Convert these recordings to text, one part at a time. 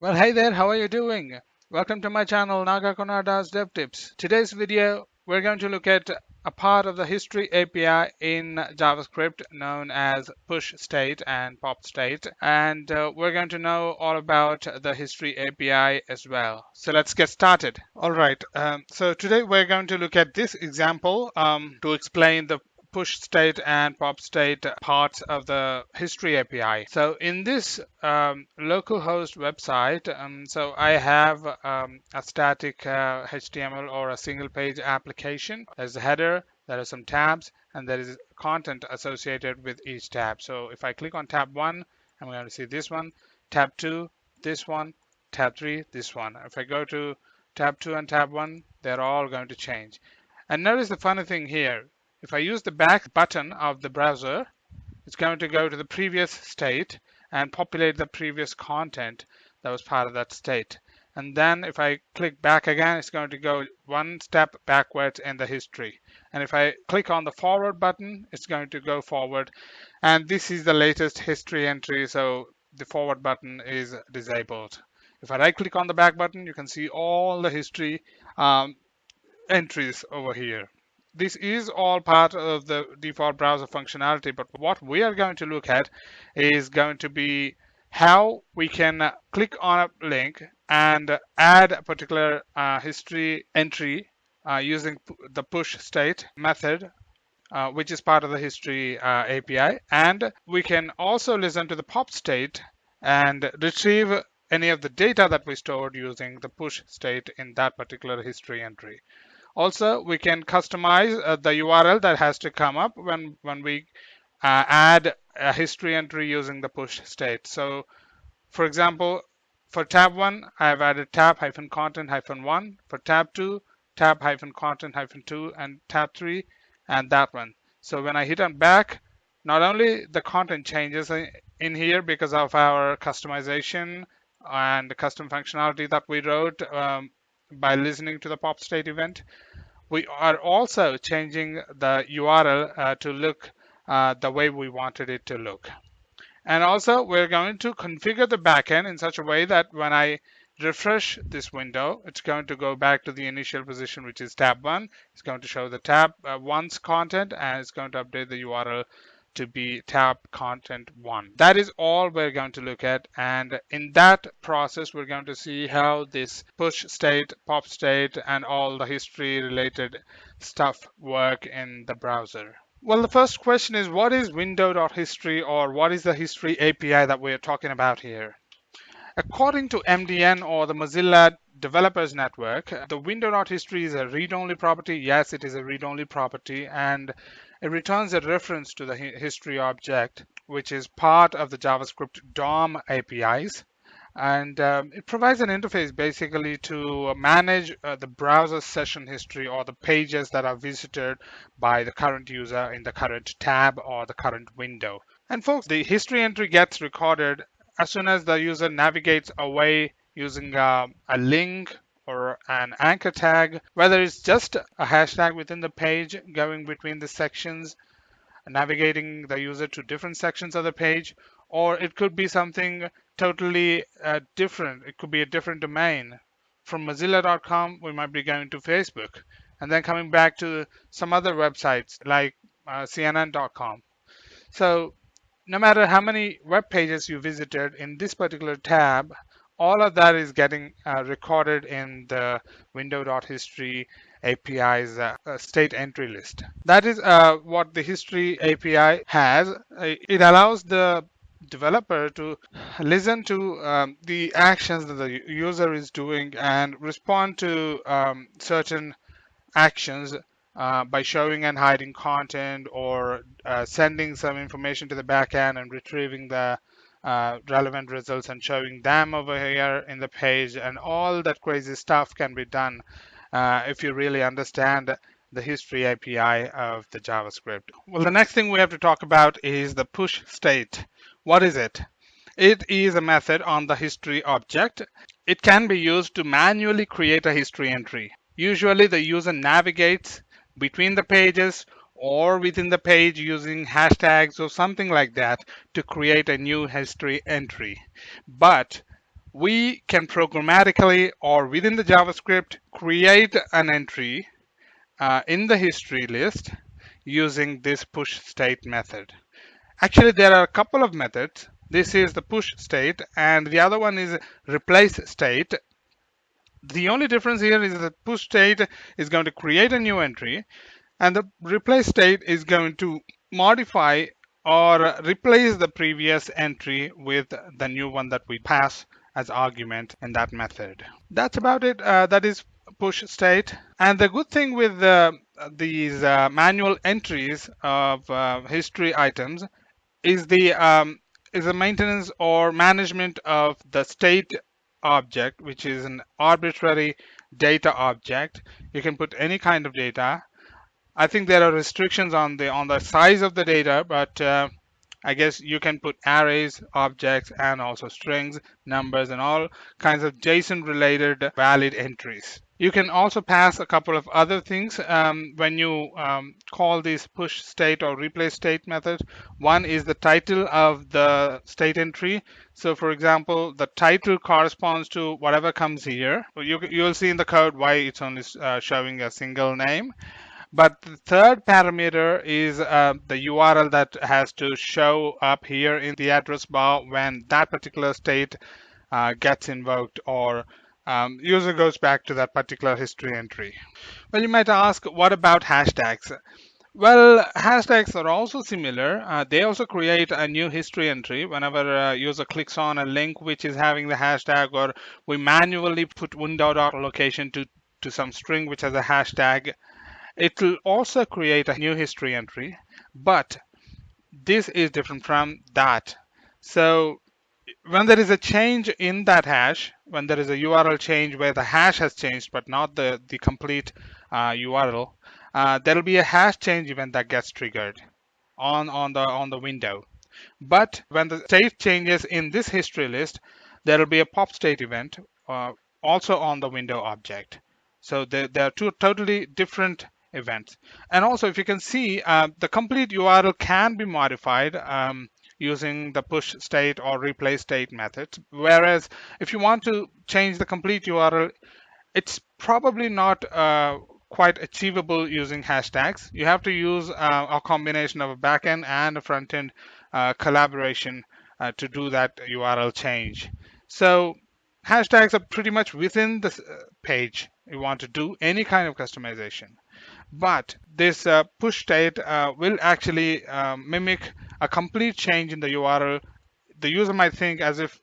Well, hey there, how are you doing? Welcome to my channel, Nagakonada's Dev Tips. Today's video, we're going to look at a part of the history API in JavaScript known as pushState and popstate. And we're going to know all about the history API as well. So let's get started. All right, so today we're going to look at this example to explain the push state and pop state parts of the history API. So in this localhost website, so I have a static HTML or a single page application. There's a header, there are some tabs, and there is content associated with each tab. So if I click on tab 1, I'm going to see this one, tab 2, this one, tab 3, this one. If I go to tab 2 and tab 1, they're all going to change. And notice the funny thing here. If I use the back button of the browser, it's going to go to the previous state and populate the previous content that was part of that state. And then if I click back again, it's going to go one step backwards in the history. And if I click on the forward button, it's going to go forward. And this is the latest history entry, so the forward button is disabled. If I right click on the back button, you can see all the history entries over here. This is all part of the default browser functionality, but what we are going to look at is going to be how we can click on a link and add a particular history entry using the push state method, which is part of the history API. And we can also listen to the pop state and retrieve any of the data that we stored using the push state in that particular history entry. Also, we can customize the URL that has to come up when we add a history entry using the push state. So, for example, for tab 1, I have added tab-content-1. For tab 2, tab-content-2, and tab 3, and that one. So when I hit on back, not only the content changes in here because of our customization and the custom functionality that we wrote by listening to the pop state event, we are also changing the URL to look the way we wanted it to look. And also we're going to configure the backend in such a way that when I refresh this window, it's going to go back to the initial position, which is tab 1. It's going to show the tab 1's content, and it's going to update the URL to be tab content 1. That is all we're going to look at, and in that process we're going to see how this push state, pop state, and all the history related stuff work in the browser. Well, the first question is, what is window.history, or what is the history API that we are talking about here? According to MDN, or the Mozilla Developers Network, the window.history is a read-only property. Yes, it is a read-only property, and it returns a reference to the history object, which is part of the JavaScript DOM APIs. And it provides an interface basically to manage the browser session history, or the pages that are visited by the current user in the current tab or the current window. And folks, the history entry gets recorded as soon as the user navigates away using a link or an anchor tag, whether it's just a hashtag within the page going between the sections, navigating the user to different sections of the page, or it could be something totally different. It could be a different domain. From Mozilla.com, we might be going to Facebook, and then coming back to some other websites like CNN.com. So no matter how many web pages you visited in this particular tab, all of that is getting recorded in the window.history API's state entry list. That is what the history API has. It allows the developer to listen to the actions that the user is doing and respond to certain actions by showing and hiding content, or sending some information to the backend and retrieving the relevant results and showing them over here in the page. And all that crazy stuff can be done if you really understand the history API of the JavaScript. Well, the next thing we have to talk about is the push state. What is it? It is a method on the history object. It can be used to manually create a history entry. Usually the user navigates between the pages or within the page using hashtags or something like that to create a new history entry. But we can programmatically or within the JavaScript create an entry in the history list using this push state method. Actually, there are a couple of methods. This is the push state, and the other one is replace state. The only difference here is that push state is going to create a new entry, and the replace state is going to modify or replace the previous entry with the new one that we pass as argument in that method. That's about it. That is push state. And the good thing with these manual entries of history items is the maintenance or management of the state object, which is an arbitrary data object. You can put any kind of data. I think there are restrictions on the size of the data, but I guess you can put arrays, objects, and also strings, numbers, and all kinds of JSON related valid entries. You can also pass a couple of other things when you call this push state or replace state method. One is the title of the state entry. So for example, the title corresponds to whatever comes here. You'll see in the code why it's only showing a single name. But the third parameter is the URL that has to show up here in the address bar when that particular state gets invoked or user goes back to that particular history entry. Well, you might ask, what about hashtags? Well, hashtags are also similar. They also create a new history entry whenever a user clicks on a link which is having the hashtag, or we manually put window.location to some string which has a hashtag. It will also create a new history entry, but this is different from that. So when there is a change in that hash, when there is a URL change where the hash has changed but not the complete URL, there will be a hash change event that gets triggered on the window. But when the state changes in this history list, there will be a popstate event also on the window object. So there are two totally different events. And also, if you can see, the complete URL can be modified using the push state or replace state methods. Whereas if you want to change the complete URL, it's probably not quite achievable using hashtags. You have to use a combination of a backend and a frontend collaboration to do that URL change. So hashtags are pretty much within the page. You want to do any kind of customization. But this push state will actually mimic a complete change in the URL. The user might think as if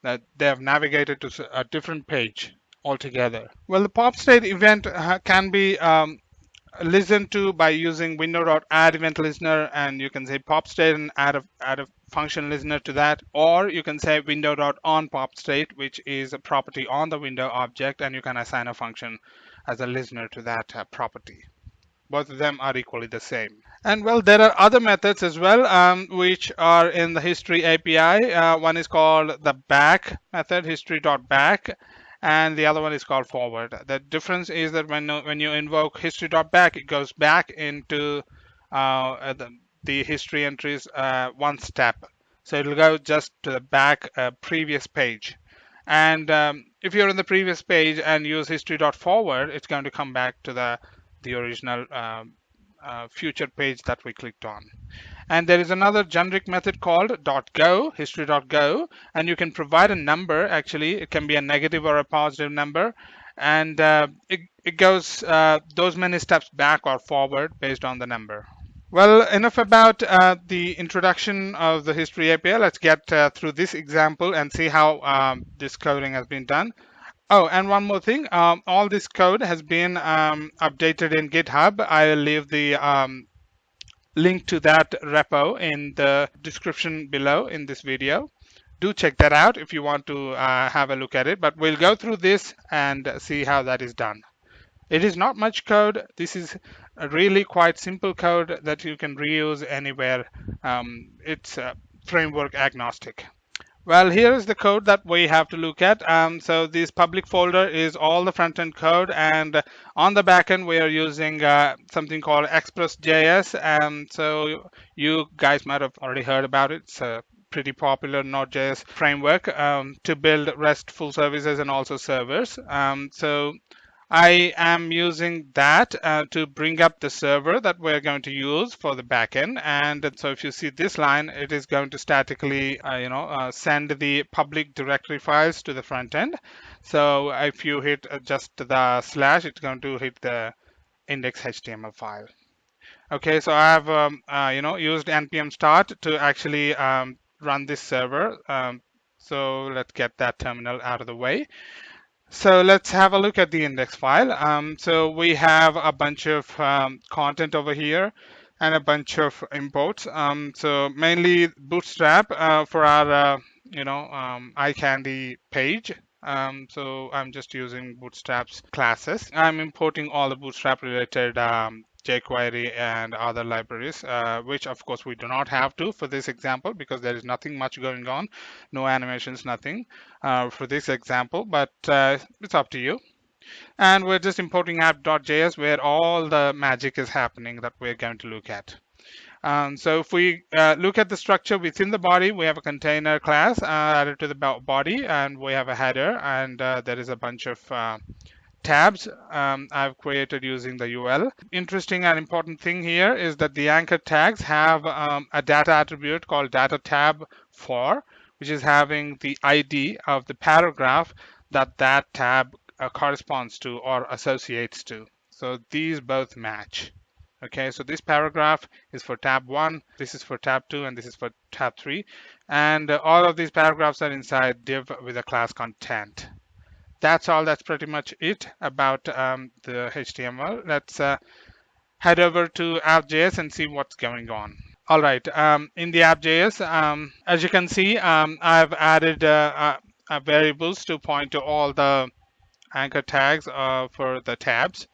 that they have navigated to a different page altogether. Well, the popstate event can be listened to by using window.add event listener, and you can say popstate and add a function listener to that, or you can say window.on popstate, which is a property on the window object, and you can assign a function as a listener to that property. Both of them are equally the same. And well, there are other methods as well, which are in the history API. One is called the back method, history.back, and the other one is called forward. The difference is that when you invoke history.back, it goes back into the history entries one step. So it'll go just to the back previous page. And if you're in the previous page and use history.forward, it's going to come back to the original future page that we clicked on. And there is another generic method called .go, history.go, and you can provide a number. Actually, it can be a negative or a positive number, and it goes those many steps back or forward based on the number. Well, enough about the introduction of the history API. Let's get through this example and see how this coding has been done. Oh, and one more thing, all this code has been updated in GitHub. I'll leave the link to that repo in the description below in this video. Do check that out if you want to have a look at it, but we'll go through this and see how that is done. It is not much code. This is a really quite simple code that you can reuse anywhere. It's framework agnostic. Well, here is the code that we have to look at. So this public folder is all the front-end code, and on the backend we are using something called Express.js. So you guys might have already heard about it. It's a pretty popular Node.js framework to build RESTful services and also servers. So I am using that to bring up the server that we're going to use for the backend. And so if you see this line, it is going to statically, send the public directory files to the front end. So if you hit just the slash, it's going to hit the index.html file. Okay, so I have used npm start to actually run this server. So let's get that terminal out of the way. So let's have a look at the index file. So we have a bunch of content over here and a bunch of imports. So mainly Bootstrap for our iCandy page. So I'm just using Bootstrap's classes. I'm importing all the Bootstrap related jQuery and other libraries, which of course we do not have to for this example because there is nothing much going on, no animations, nothing for this example, but it's up to you. And we're just importing app.js where all the magic is happening that we're going to look at. So if we look at the structure within the body, we have a container class added to the body, and we have a header, and there is a bunch of tabs I've created using the UL. Interesting and important thing here is that the anchor tags have a data attribute called data tab for, which is having the ID of the paragraph that tab corresponds to or associates to. So these both match. Okay, so this paragraph is for tab 1, this is for tab 2, and this is for tab 3. And all of these paragraphs are inside div with a class content. That's all. That's pretty much it about the HTML. Let's head over to app.js and see what's going on. All right, in the app.js, as you can see, I've added variables to point to all the anchor tags for the tabs.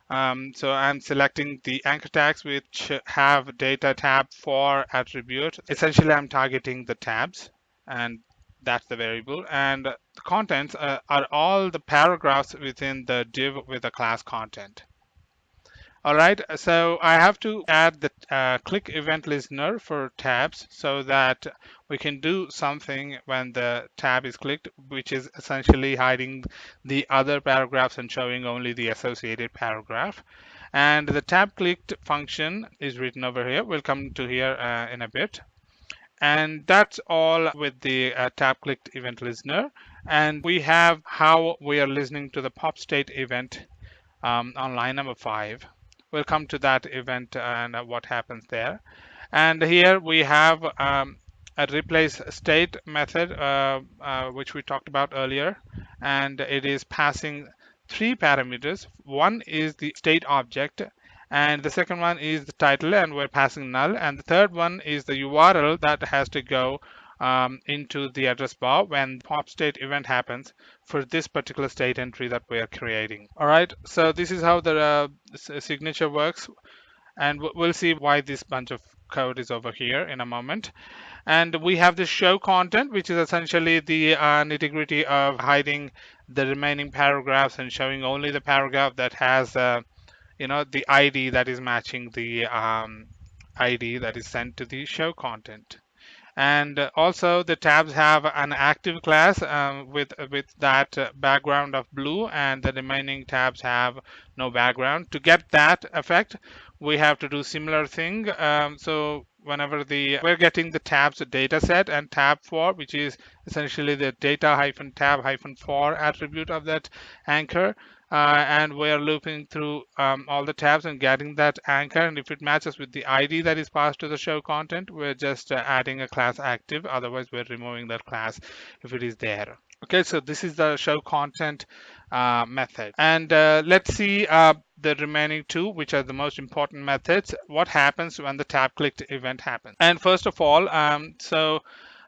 So I'm selecting the anchor tags which have data tab for attribute. Essentially, I'm targeting the tabs, and that's the variable. And the contents are all the paragraphs within the div with the class content. All right, so I have to add the click event listener for tabs so that we can do something when the tab is clicked, which is essentially hiding the other paragraphs and showing only the associated paragraph. And the tab clicked function is written over here. We'll come to here in a bit. And that's all with the tab clicked event listener. And we have how we are listening to the popstate event on line number 5. We'll come to that event and what happens there. And here we have a replace state method, which we talked about earlier. And it is passing 3 parameters. One is the state object, and the second one is the title, and we're passing null. And the third one is the URL that has to go into the address bar when the popstate event happens for this particular state entry that we are creating. All right, so this is how the signature works, and we'll see why this bunch of code is over here in a moment. And we have the show content, which is essentially the nitty-gritty of hiding the remaining paragraphs and showing only the paragraph that has the ID that is matching the ID that is sent to the show content. And also the tabs have an active class with that background of blue, and the remaining tabs have no background. To get that effect, we have to do similar thing. So whenever we're getting the tabs data set and tab for, which is essentially the data -tab -for attribute of that anchor. And we're looping through all the tabs and getting that anchor, and if it matches with the ID that is passed to the show content, we're just adding a class active. Otherwise, we're removing that class if it is there. Okay, so this is the show content method. And let's see the remaining 2, which are the most important methods. What happens when the tab clicked event happens? And first of all,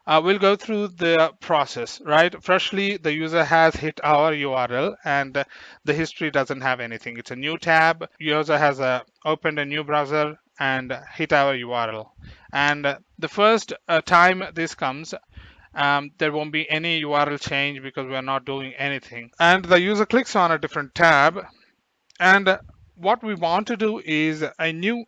we'll go through the process, right? Firstly, the user has hit our URL, and the history doesn't have anything. It's a new tab. User has opened a new browser and hit our URL. And the first time this comes, there won't be any URL change because we're not doing anything. And the user clicks on a different tab. And what we want to do is a new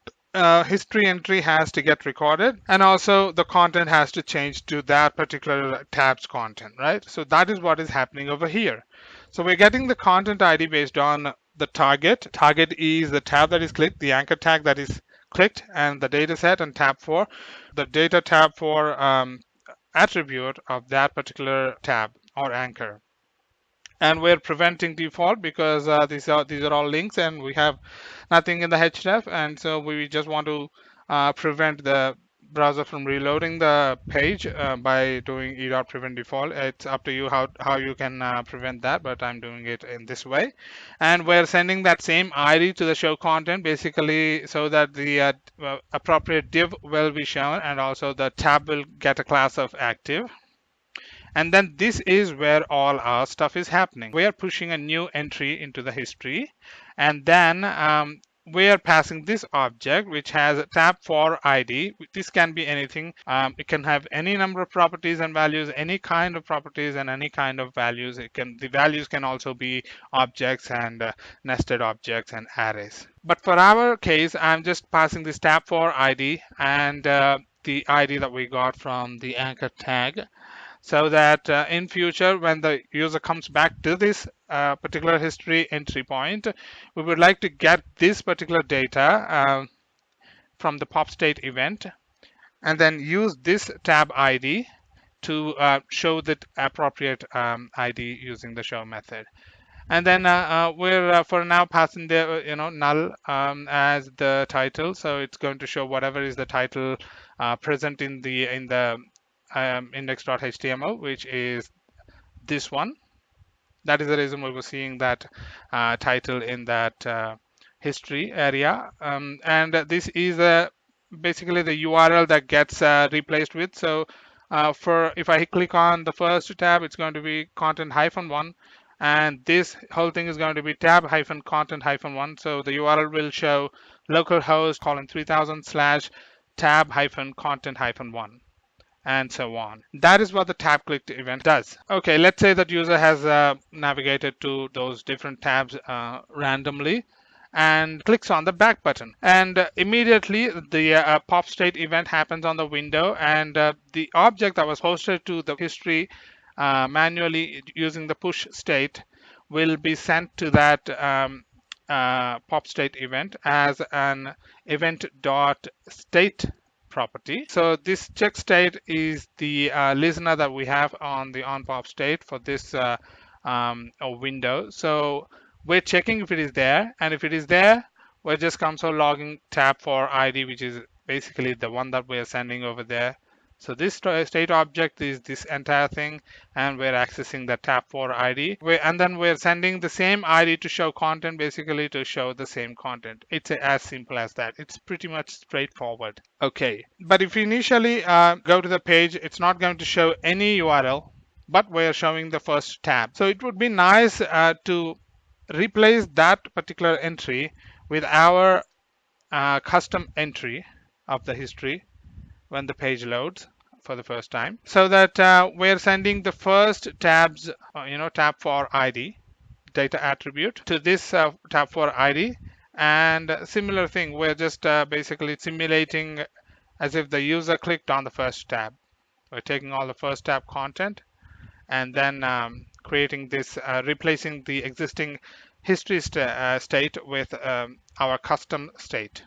history entry has to get recorded, and also the content has to change to that particular tab's content, right? So that is what is happening over here. So we're getting the content ID based on the target. Target is the tab that is clicked, the anchor tag that is clicked, and the data set, and tab 4, the data tab for attribute of that particular tab or anchor. And we're preventing default because these are all links and we have nothing in the href, and so we just want to prevent the browser from reloading the page by doing e.prevent default. It's up to you how you can prevent that, but I'm doing it in this way. And we're sending that same ID to the show content, basically so that the appropriate div will be shown, and also the tab will get a class of active. And then this is where all our stuff is happening. We are pushing a new entry into the history, and then we are passing this object which has a tab for ID. This can be anything. It can have any number of properties and values, any kind of properties and any kind of values. The values can also be objects and nested objects and arrays. But for our case, I'm just passing this tab for ID and the ID that we got from the anchor tag, so that in future, when the user comes back to this particular history entry point, we would like to get this particular data from the popstate event, and then use this tab ID to show the appropriate ID using the show method. And then we're for now passing the null as the title, so it's going to show whatever is the title present in the index.html, which is this one. That is the reason we were seeing that title in that history area. And this is basically the URL that gets replaced with. So if I click on the first tab, it's going to be content-1, and this whole thing is going to be tab-content-1. So the URL will show localhost :3000/tab-content-1. And so on. That is what the tab clicked event does. Okay, let's say that user has navigated to those different tabs randomly and clicks on the back button. And immediately the popstate event happens on the window, and the object that was posted to the history manually using the pushState will be sent to that popstate event as an event.state property. So this check state is the listener that we have on the onPopState for this window. So we're checking if it is there, and if it is there, we're just console logging tab for ID, which is basically the one that we're sending over there. So this state object is this entire thing, and we're accessing the tab for ID. And then we're sending the same ID to show content, basically to show the same content. It's as simple as that. It's pretty much straightforward. Okay, but if we initially go to the page, it's not going to show any URL, but we're showing the first tab. So it would be nice to replace that particular entry with our custom entry of the history when the page loads for the first time, so that we're sending the first tab's tab for ID data attribute to this tab for ID, and similar thing, we're just basically simulating as if the user clicked on the first tab. We're taking all the first tab content and then creating this replacing the existing history state with our custom state.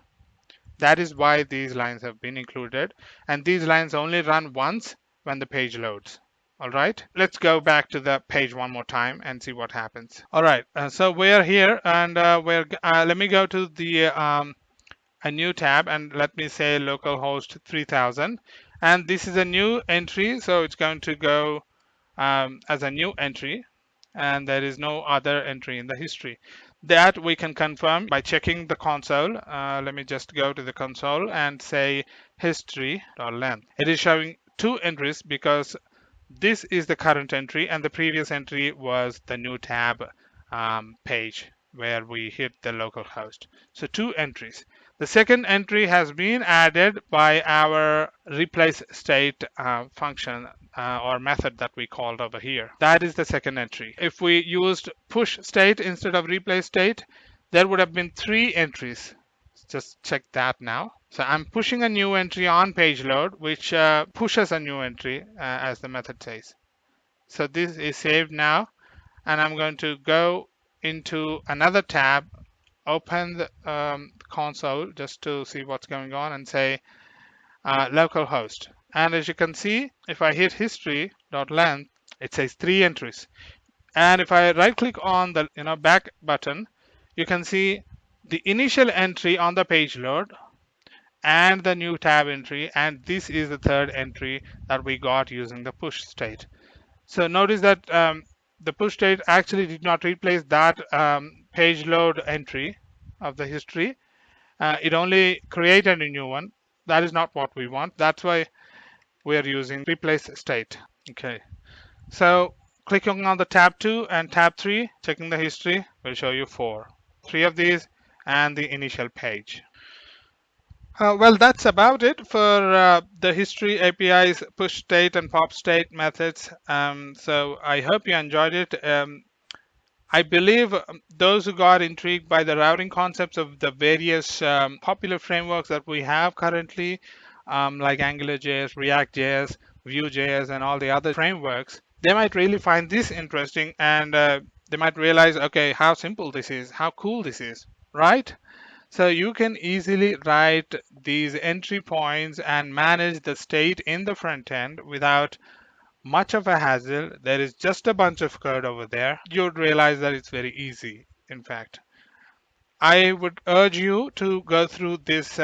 That is why these lines have been included, and these lines only run once when the page loads. All right, let's go back to the page one more time and see what happens. All right, so we're here, and let me go to the a new tab, and let me say localhost 3000, and this is a new entry, so it's going to go as a new entry, and there is no other entry in the history. That we can confirm by checking the console. Let me just go to the console and say history.length. It is showing two entries because this is the current entry and the previous entry was the new tab page where we hit the localhost. So two entries. The second entry has been added by our replace state function or method that we called over here. That is the second entry. If we used push state instead of replace state, there would have been three entries. Just check that now. So I'm pushing a new entry on page load, which pushes a new entry as the method says. So this is saved now, and I'm going to go into another tab, open the console just to see what's going on, and say localhost. And as you can see, if I hit history.length, it says 3 entries. And if I right click on the back button, you can see the initial entry on the page load and the new tab entry, and this is the third entry that we got using the push state. So notice that the push state actually did not replace that page load entry of the history. It only created a new one. That is not what we want. That's why we are using replace state. Okay. So clicking on the tab 2 and tab 3, checking the history, will show you 3 of these and the initial page. Well, that's about it for the history API's push state and pop state methods. So I hope you enjoyed it. I believe those who got intrigued by the routing concepts of the various popular frameworks that we have currently, like AngularJS, React.js, Vue.js, and all the other frameworks, they might really find this interesting, and they might realize, okay, how simple this is, how cool this is, right? So you can easily write these entry points and manage the state in the front end without much of a hassle. There is just a bunch of code over there. You'd realize that it's very easy, in fact. I would urge you to go through this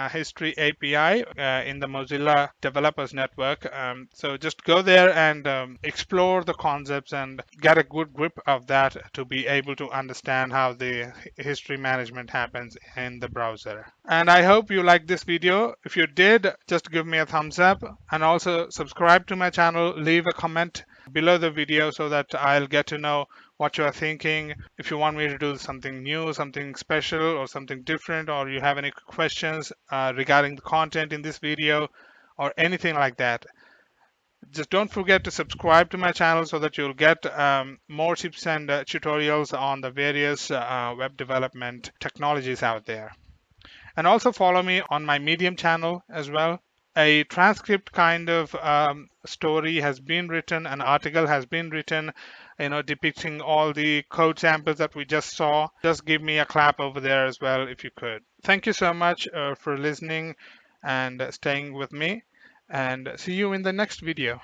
history API in the Mozilla Developers Network. So just go there and explore the concepts and get a good grip of that to be able to understand how the history management happens in the browser. And I hope you liked this video. If you did, just give me a thumbs up, and also subscribe to my channel. Leave a comment below the video so that I'll get to know what you are thinking. If you want me to do something new, something special, or something different, or you have any questions regarding the content in this video or anything like that, just don't forget to subscribe to my channel so that you'll get more tips and tutorials on the various web development technologies out there. And also follow me on my Medium channel as well. A transcript kind of story has been written, an article has been written, depicting all the code samples that we just saw. Just give me a clap over there as well if you could. Thank you so much for listening and staying with me, and see you in the next video.